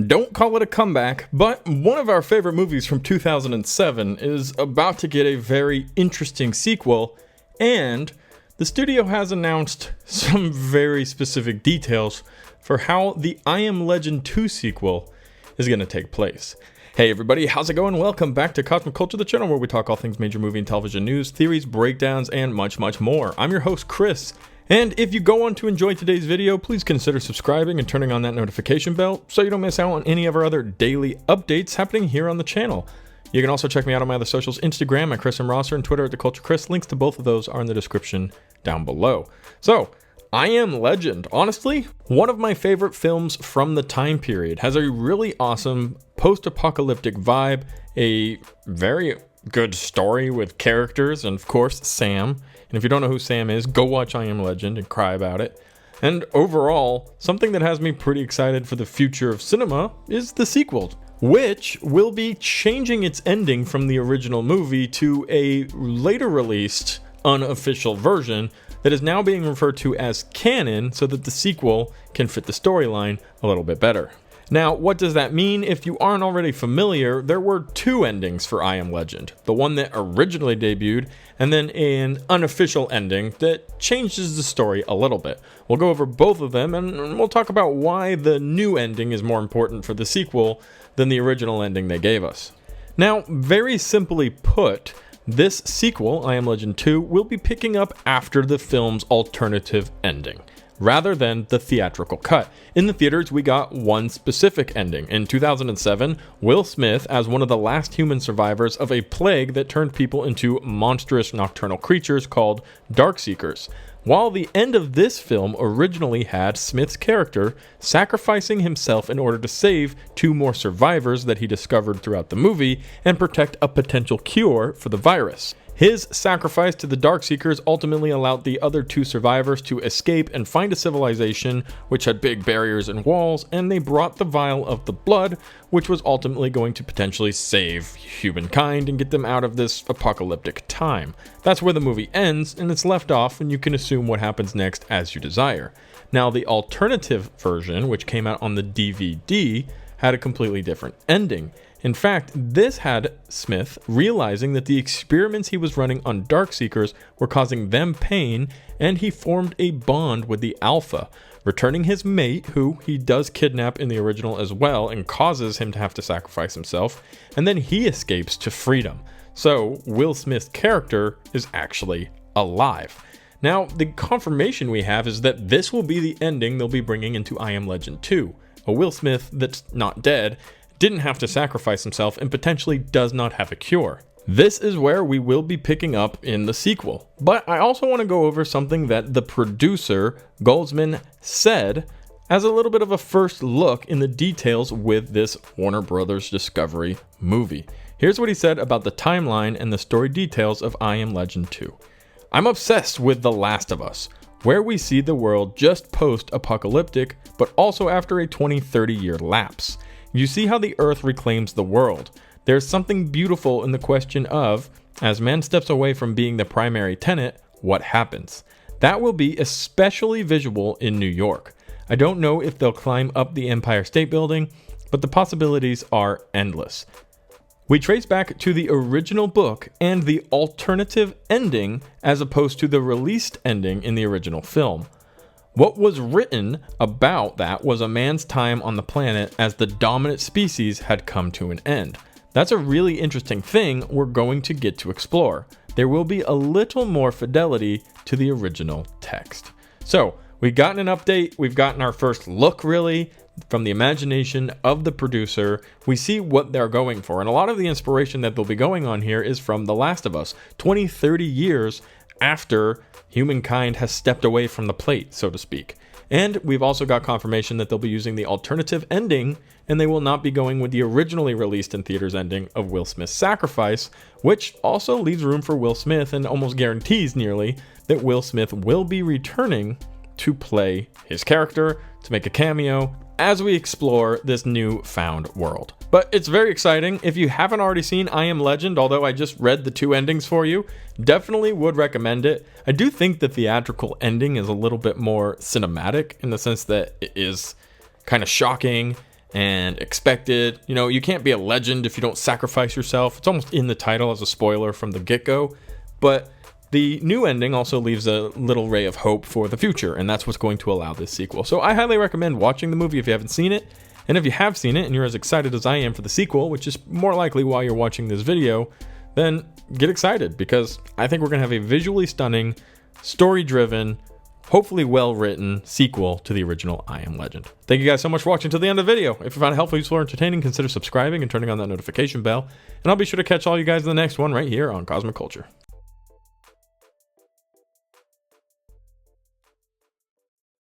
Don't call it a comeback, but one of our favorite movies from 2007 is about to get a very interesting sequel, and the studio has announced some very specific details for how the I Am Legend 2 sequel is going to take place. Hey everybody, how's it going? Welcome back to Cosmic Culture, the channel where we talk all things major movie and television news, theories, breakdowns, and much, much more. I'm your host, Chris. And if you go on to enjoy today's video, please consider subscribing and turning on that notification bell so you don't miss out on any of our other daily updates happening here on the channel. You can also check me out on my other socials, Instagram at Chris M. Rosser and Twitter at The Culture Chris. Links to both of those are in the description down below. So, I Am Legend, honestly, one of my favorite films from the time period. Has a really awesome post-apocalyptic vibe, a very good story with characters, and of course, Sam. And if you don't know who Sam is, go watch I Am Legend and cry about it. And overall, something that has me pretty excited for the future of cinema is the sequel, which will be changing its ending from the original movie to a later released unofficial version that is now being referred to as canon so that the sequel can fit the storyline a little bit better. Now, what does that mean? If you aren't already familiar, there were two endings for I Am Legend. The one that originally debuted, and then an unofficial ending that changes the story a little bit. We'll go over both of them, and we'll talk about why the new ending is more important for the sequel than the original ending they gave us. Now, very simply put, this sequel, I Am Legend 2, will be picking up after the film's alternative ending, rather than the theatrical cut. In the theaters, we got one specific ending. In 2007, Will Smith, as one of the last human survivors of a plague that turned people into monstrous nocturnal creatures called Darkseekers. While the end of this film originally had Smith's character sacrificing himself in order to save two more survivors that he discovered throughout the movie and protect a potential cure for the virus. His sacrifice to the Darkseekers ultimately allowed the other two survivors to escape and find a civilization which had big barriers and walls, and they brought the vial of the blood, which was ultimately going to potentially save humankind and get them out of this apocalyptic time. That's where the movie ends, and it's left off, and you can assume what happens next as you desire. Now, the alternative version, which came out on the DVD, had a completely different ending. In fact, this had Smith realizing that the experiments he was running on Darkseekers were causing them pain, and he formed a bond with the Alpha, returning his mate, who he does kidnap in the original as well and causes him to have to sacrifice himself, and then he escapes to freedom. So, Will Smith's character is actually alive. Now, the confirmation we have is that this will be the ending they'll be bringing into I Am Legend 2. A Will Smith that's not dead, didn't have to sacrifice himself, and potentially does not have a cure. This is where we will be picking up in the sequel. But I also want to go over something that the producer, Goldsman, said as a little bit of a first look in the details with this Warner Brothers Discovery movie. Here's what he said about the timeline and the story details of I Am Legend 2. I'm obsessed with The Last of Us, where we see the world just post-apocalyptic, but also after a 20-30 year lapse. You see how the Earth reclaims the world. There's something beautiful in the question of, as man steps away from being the primary tenant, what happens? That will be especially visual in New York. I don't know if they'll climb up the Empire State Building, but the possibilities are endless. We trace back to the original book and the alternative ending as opposed to the released ending in the original film. What was written about that was a man's time on the planet as the dominant species had come to an end. That's a really interesting thing we're going to get to explore. There will be a little more fidelity to the original text. So, we've gotten an update, we've gotten our first look really from the imagination of the producer. We see what they're going for, and a lot of the inspiration that they'll be going on here is from The Last of Us, 20-30 years after humankind has stepped away from the plate, so to speak. And we've also got confirmation that they'll be using the alternative ending, and they will not be going with the originally released in theaters ending of Will Smith's sacrifice, which also leaves room for Will Smith and almost guarantees nearly that Will Smith will be returning to play his character, to make a cameo, as we explore this new-found world. But it's very exciting. If you haven't already seen I Am Legend, although I just read the two endings for you, definitely would recommend it. I do think the theatrical ending is a little bit more cinematic in the sense that it is kind of shocking and expected. You know, you can't be a legend if you don't sacrifice yourself. It's almost in the title as a spoiler from the get-go. But the new ending also leaves a little ray of hope for the future, and that's what's going to allow this sequel. So I highly recommend watching the movie if you haven't seen it. And if you have seen it and you're as excited as I am for the sequel, which is more likely while you're watching this video, then get excited, because I think we're going to have a visually stunning, story-driven, hopefully well-written sequel to the original I Am Legend. Thank you guys so much for watching to the end of the video. If you found it helpful, useful, or entertaining, consider subscribing and turning on that notification bell. And I'll be sure to catch all you guys in the next one right here on Cosmic Culture.